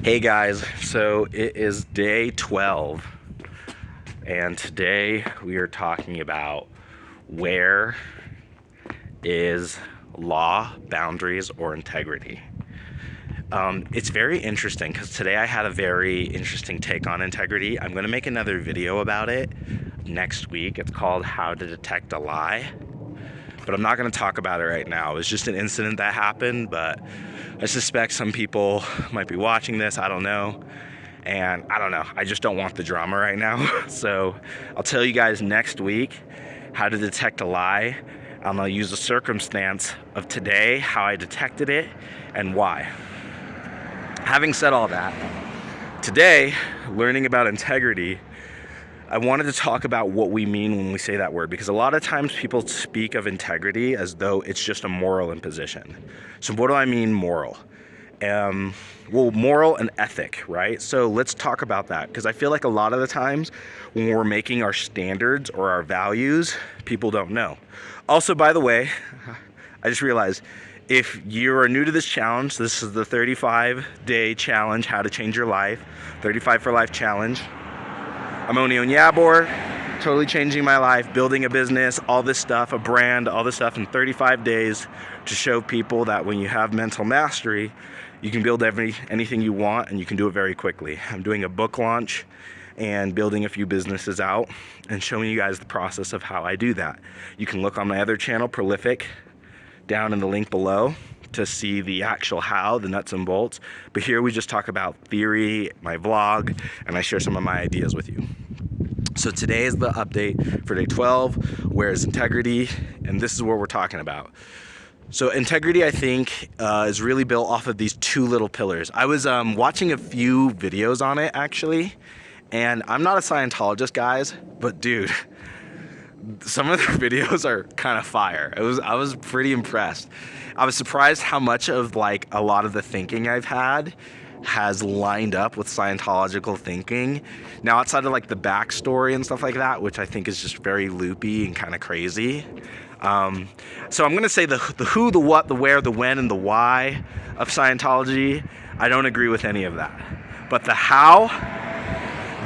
Hey guys, so it is day 12, and today we are talking about where is law, boundaries, or integrity. It's very interesting because today I had a very interesting take on integrity. I'm going to make another video about it next week. It's called How to Detect a Lie. But I'm not going to talk about it right now. It was just an incident that happened, but I suspect some people might be watching this. I don't know. And I don't know. I just don't want the drama right now. So I'll tell you guys next week how to detect a lie. I'm going to use the circumstance of today, how I detected it, and why. Having said all that, today, learning about integrity, I wanted to talk about what we mean when we say that word, because a lot of times people speak of integrity as though it's just a moral imposition. So what do I mean moral? Moral and ethic, right? So let's talk about that, because I feel like a lot of the times when we're making our standards or our values, people don't know. Also, by the way, I just realized if you are new to this challenge, this is the 35-day challenge, how to change your life, 35 for Life challenge. I'm Onyeabor, totally changing my life, building a business, all this stuff, a brand, all this stuff in 35 days to show people that when you have mental mastery, you can build anything you want, and you can do it very quickly. I'm doing a book launch and building a few businesses out and showing you guys the process of how I do that. You can look on my other channel, Prolific, down in the link below to see the actual how, the nuts and bolts. But here we just talk about theory, my vlog, and I share some of my ideas with you. So today is the update for day 12, where is integrity, and this is what we're talking about. So integrity, I think, is really built off of these two little pillars. I was watching a few videos on it, actually, and I'm not a Scientologist, guys, but dude, some of their videos are kind of fire. I was pretty impressed. I was surprised how much of like a lot of the thinking I've had has lined up with Scientological thinking. Now, outside of like the backstory and stuff like that, which I think is just very loopy and kind of crazy. So I'm gonna say the who, the what, the where, the when, and the why of Scientology. I don't agree with any of that. But the how,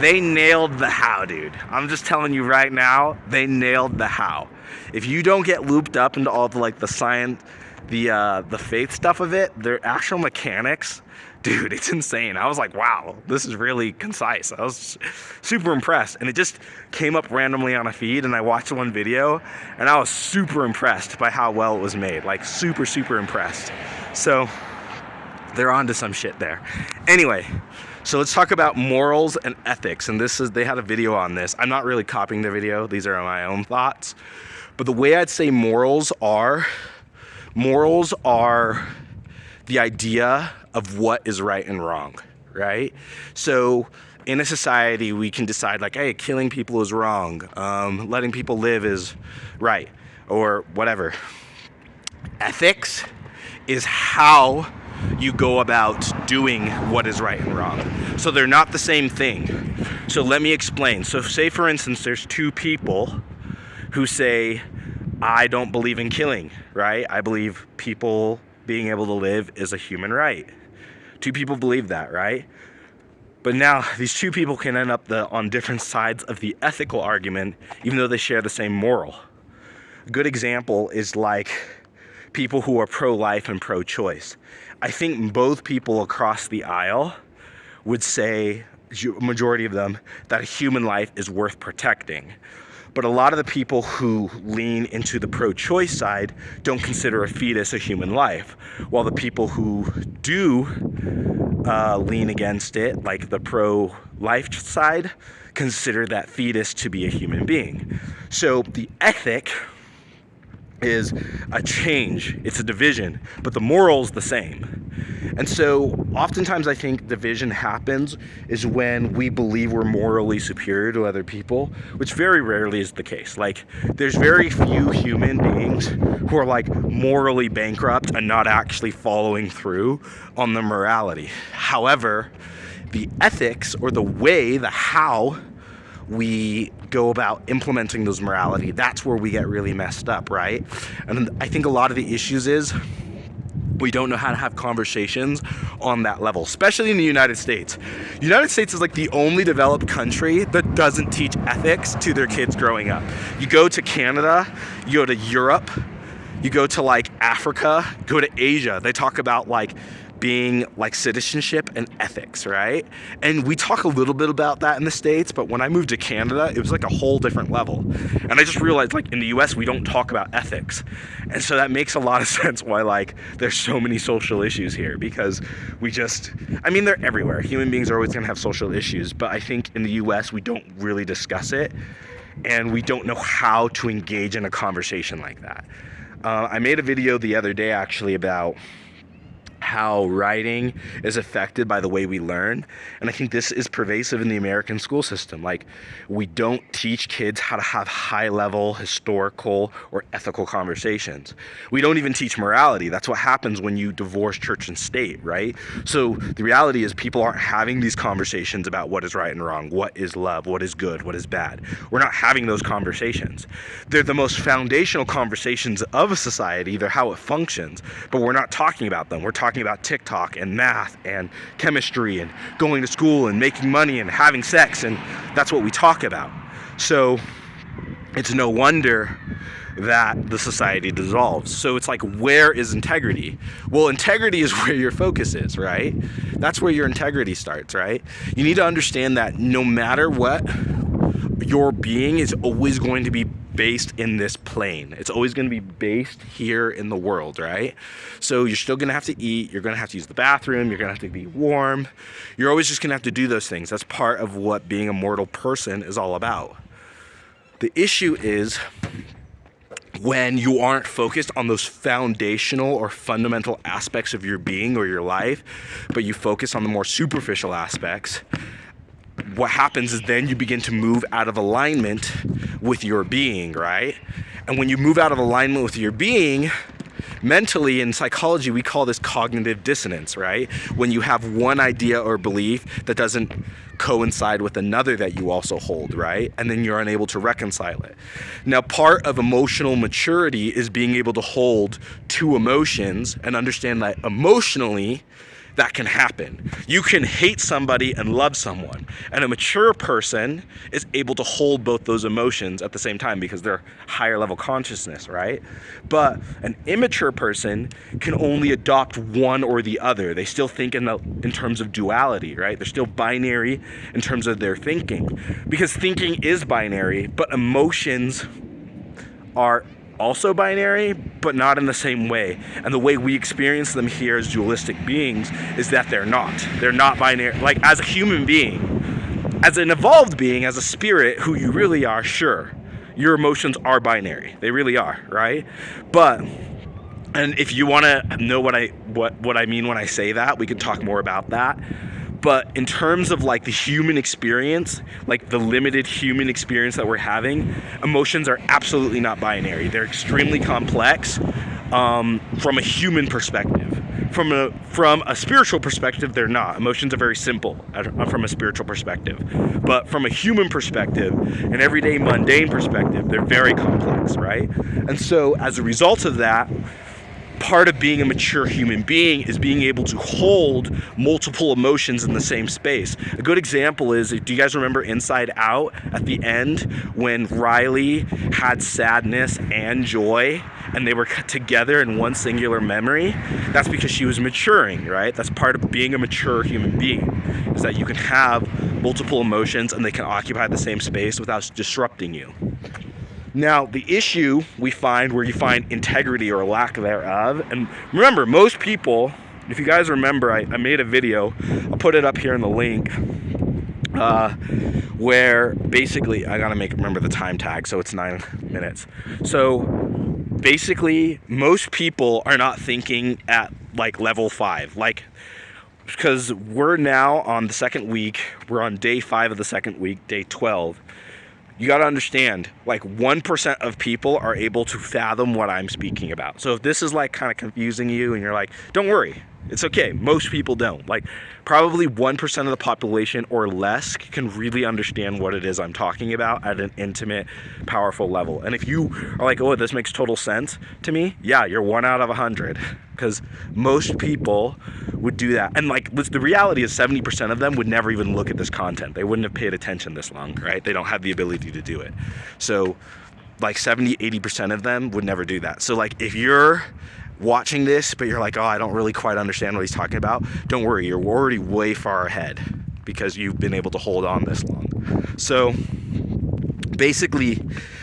they nailed the how, dude. I'm just telling you right now, they nailed the how. If you don't get looped up into all the like the science, the faith stuff of it, their actual mechanics, dude, it's insane. I was like, wow, this is really concise. I was super impressed, and it just came up randomly on a feed, and I watched one video, and I was super impressed by how well it was made. Like super impressed. So they're onto some shit there. Anyway, so let's talk about morals and ethics. And they had a video on this. I'm not really copying the video. These are my own thoughts. But the way I'd say morals are the idea of what is right and wrong, right? So in a society, we can decide like, hey, killing people is wrong. Letting people live is right, or whatever. Ethics is how you go about doing what is right and wrong. So they're not the same thing. So let me explain. So say, for instance, there's two people who say, I don't believe in killing, right? I believe people being able to live is a human right. Two people believe that, right? But now these two people can end up on different sides of the ethical argument, even though they share the same moral. A good example is like people who are pro-life and pro-choice. I think both people across the aisle would say, majority of them, that a human life is worth protecting. But a lot of the people who lean into the pro-choice side don't consider a fetus a human life, while the people who do lean against it, like the pro-life side, consider that fetus to be a human being. So the ethic is a change, it's a division, but the moral's the same. And so oftentimes I think division happens is when we believe we're morally superior to other people, which very rarely is the case. Like, there's very few human beings who are like morally bankrupt and not actually following through on the morality. However, the ethics, or the way, the how we go about implementing those morality, that's where we get really messed up, right? And I think a lot of the issues is We don't know how to have conversations on that level, especially in the United States. The United States is like the only developed country that doesn't teach ethics to their kids growing up. You go to Canada, you go to Europe, you go to like Africa, go to Asia, they talk about like being like citizenship and ethics, right? And we talk a little bit about that in the States, but when I moved to Canada, it was like a whole different level. And I just realized like in the US, we don't talk about ethics. And so that makes a lot of sense why like there's so many social issues here, because they're everywhere. Human beings are always gonna have social issues, but I think in the US, we don't really discuss it, and we don't know how to engage in a conversation like that. I made a video the other day actually about how writing is affected by the way we learn. And I think this is pervasive in the American school system. Like, we don't teach kids how to have high-level historical or ethical conversations. We don't even teach morality. That's what happens when you divorce church and state, right? So the reality is people aren't having these conversations about what is right and wrong, what is love, what is good, what is bad. We're not having those conversations. They're the most foundational conversations of a society. They're how it functions, but we're not talking about them. We're talking about TikTok and math and chemistry and going to school and making money and having sex, and that's what we talk about. So it's no wonder that the society dissolves. So it's like, where is integrity? Well, integrity is where your focus is, right? That's where your integrity starts, right? You need to understand that no matter what, your being is always going to be based in this plane. It's always going to be based here in the world, right? So you're still going to have to eat, you're going to have to use the bathroom, you're going to have to be warm. You're always just going to have to do those things. That's part of what being a mortal person is all about. The issue is when you aren't focused on those foundational or fundamental aspects of your being or your life, but you focus on the more superficial aspects. What happens is then you begin to move out of alignment with your being, right? And when you move out of alignment with your being, mentally in psychology, we call this cognitive dissonance, right? When you have one idea or belief that doesn't coincide with another that you also hold, right? And then you're unable to reconcile it. Now, part of emotional maturity is being able to hold two emotions and understand that emotionally, that can happen. You can hate somebody and love someone. And a mature person is able to hold both those emotions at the same time because they're higher level consciousness, right? But an immature person can only adopt one or the other. They still think in terms of duality, right? They're still binary in terms of their thinking. Because thinking is binary, but emotions are also binary, but not in the same way. And the way we experience them here as dualistic beings is that they're not binary. Like, as a human being, as an evolved being, as a spirit who you really are, sure, your emotions are binary. They really are, right? But, and if you want to know what I mean when I say that, we could talk more about that. But in terms of like the human experience, like the limited human experience that we're having, emotions are absolutely not binary. They're extremely complex from a human perspective. From a spiritual perspective, they're not. Emotions are very simple from a spiritual perspective. But from a human perspective, an everyday mundane perspective, they're very complex, right? And so as a result of that, part of being a mature human being is being able to hold multiple emotions in the same space. A good example is, do you guys remember Inside Out at the end when Riley had sadness and joy and they were together in one singular memory? That's because she was maturing, right? That's part of being a mature human being, is that you can have multiple emotions and they can occupy the same space without disrupting you. Now, the issue we find where you find integrity or lack thereof, and remember, most people, if you guys remember, I made a video, I'll put it up here in the link, where basically, I gotta remember the time tag, so it's 9 minutes. So basically, most people are not thinking at like level 5, like, because we're now on the second week, we're on day 5 of the second week, day 12. You got to understand, like 1% of people are able to fathom what I'm speaking about. So if this is like kind of confusing you and you're like, don't worry, It's okay. Most people don't. Like, probably 1% of the population or less can really understand what it is I'm talking about at an intimate, powerful level. And if you are like, oh, this makes total sense to me, yeah, you're 1 out of 100. Because most people would do that. And like, the reality is 70% of them would never even look at this content. They wouldn't have paid attention this long, right? They don't have the ability to do it. So like 70-80% of them would never do that. So like, if you're watching this but you're like, oh, I don't really quite understand what he's talking about, don't worry, you're already way far ahead because you've been able to hold on this long. So basically,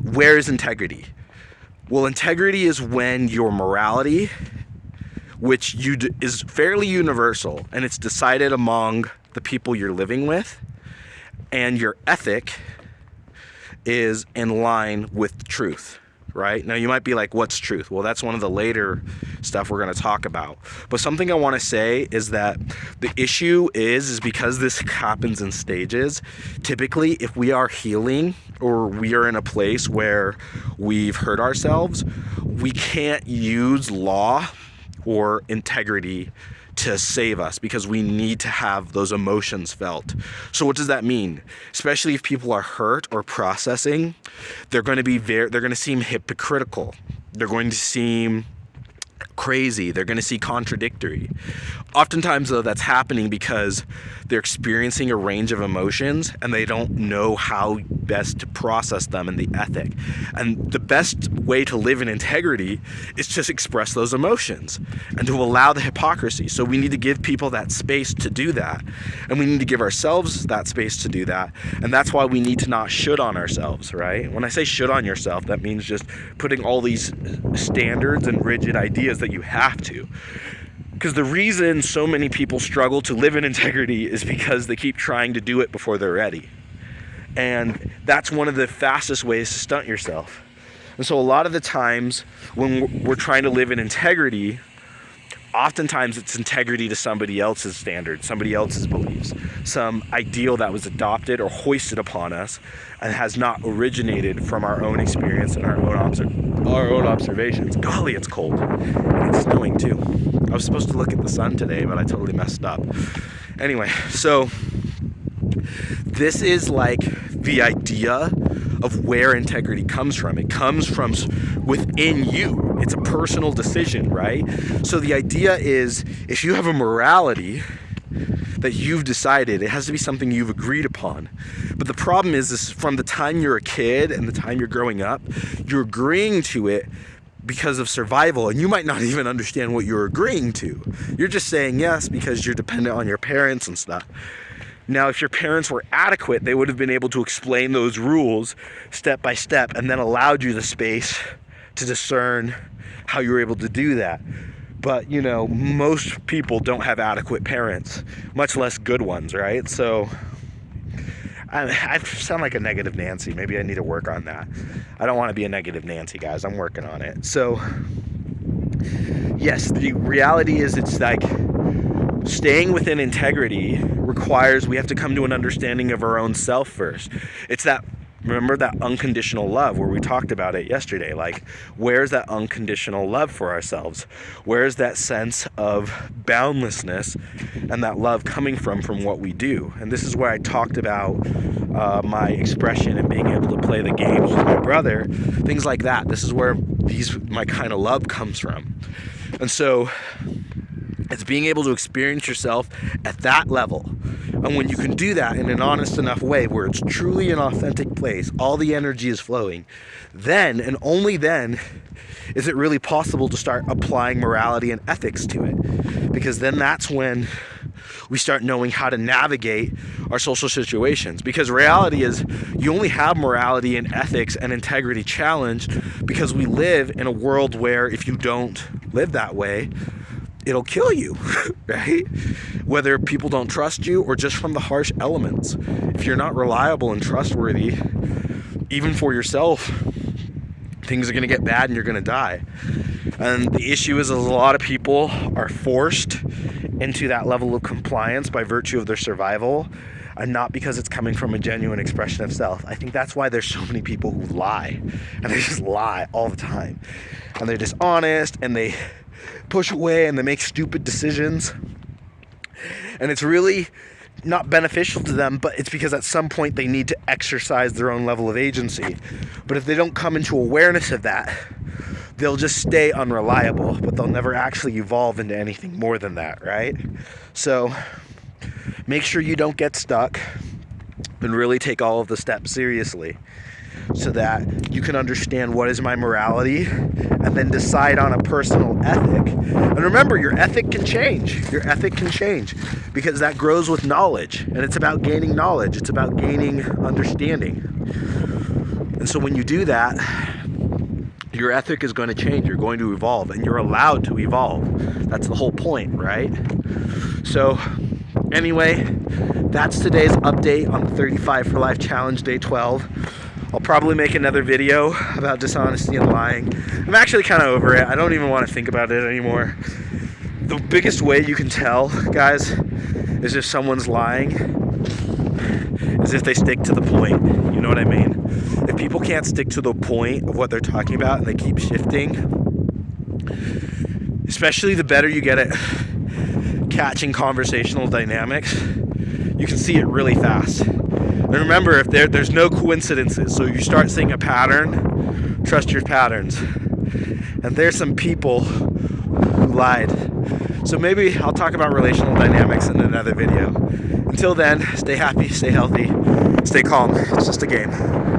where is integrity? Well, integrity is when your morality, which is fairly universal and it's decided among the people you're living with, and your ethic is in line with truth. Right? Now you might be like, what's truth? Well, that's one of the later stuff we're going to talk about. But something I want to say is that the issue is because this happens in stages. Typically, if we are healing or we are in a place where we've hurt ourselves, we can't use law or integrity to save us because we need to have those emotions felt. So what does that mean? Especially if people are hurt or processing, they're going to seem hypocritical. They're going to seem crazy. They're going to see contradictory. Oftentimes, though, that's happening because they're experiencing a range of emotions and they don't know how best to process them in the ethic. And the best way to live in integrity is just express those emotions and to allow the hypocrisy. So we need to give people that space to do that. And we need to give ourselves that space to do that. And that's why we need to not should on ourselves, right? When I say should on yourself, that means just putting all these standards and rigid ideas that you have to. Because the reason so many people struggle to live in integrity is because they keep trying to do it before they're ready. And that's one of the fastest ways to stunt yourself. And so a lot of the times when we're trying to live in integrity, oftentimes it's integrity to somebody else's standards, somebody else's beliefs, some ideal that was adopted or hoisted upon us and has not originated from our own experience and our own observations. Golly, it's cold. And it's snowing too. I was supposed to look at the sun today, but I totally messed up. Anyway, so this is like the idea of where integrity comes from. It comes from within you. It's a personal decision, right? So the idea is, if you have a morality that you've decided, it has to be something you've agreed upon. But the problem is from the time you're a kid and the time you're growing up, you're agreeing to it because of survival, and you might not even understand what you're agreeing to. You're just saying yes because you're dependent on your parents and stuff. Now, if your parents were adequate, they would have been able to explain those rules step by step and then allowed you the space to discern how you were able to do that. But, you know, most people don't have adequate parents, much less good ones, right? So I sound like a negative Nancy. Maybe I need to work on that. I don't want to be a negative Nancy, guys. I'm working on it. So, yes, the reality is it's like staying within integrity requires we have to come to an understanding of our own self first. It's that, remember that unconditional love where we talked about it yesterday. Like, where's that unconditional love for ourselves? Where's that sense of boundlessness and that love coming from what we do? And this is where I talked about my expression and being able to play the games with my brother, things like that. This is where my kind of love comes from. And so it's being able to experience yourself at that level. And when you can do that in an honest enough way where it's truly an authentic place, all the energy is flowing, then and only then is it really possible to start applying morality and ethics to it. Because then that's when we start knowing how to navigate our social situations. Because reality is you only have morality and ethics and integrity challenged because we live in a world where if you don't live that way, it'll kill you, right? Whether people don't trust you or just from the harsh elements. If you're not reliable and trustworthy, even for yourself, things are going to get bad and you're going to die. And the issue is a lot of people are forced into that level of compliance by virtue of their survival and not because it's coming from a genuine expression of self. I think that's why there's so many people who lie, and they just lie all the time. And they're dishonest, and they push away and they make stupid decisions. And it's really not beneficial to them, but it's because at some point they need to exercise their own level of agency. But if they don't come into awareness of that, they'll just stay unreliable, but they'll never actually evolve into anything more than that, right? So make sure you don't get stuck and really take all of the steps seriously so that you can understand what is my morality and then decide on a personal ethic. And remember, your ethic can change. Your ethic can change because that grows with knowledge, and it's about gaining knowledge. It's about gaining understanding. And so when you do that, your ethic is going to change. You're going to evolve, and you're allowed to evolve. That's the whole point, right? So anyway, that's today's update on the 35 for Life Challenge Day 12. I'll probably make another video about dishonesty and lying. I'm actually kind of over it. I don't even want to think about it anymore. The biggest way you can tell, guys, is if someone's lying, is if they stick to the point. You know what I mean? If people can't stick to the point of what they're talking about and they keep shifting, especially the better you get at catching conversational dynamics, you can see it really fast. And remember, if there's no coincidences, so you start seeing a pattern, trust your patterns. And there's some people who lied. So maybe I'll talk about relational dynamics in another video. Until then, stay happy, stay healthy, stay calm. It's just a game.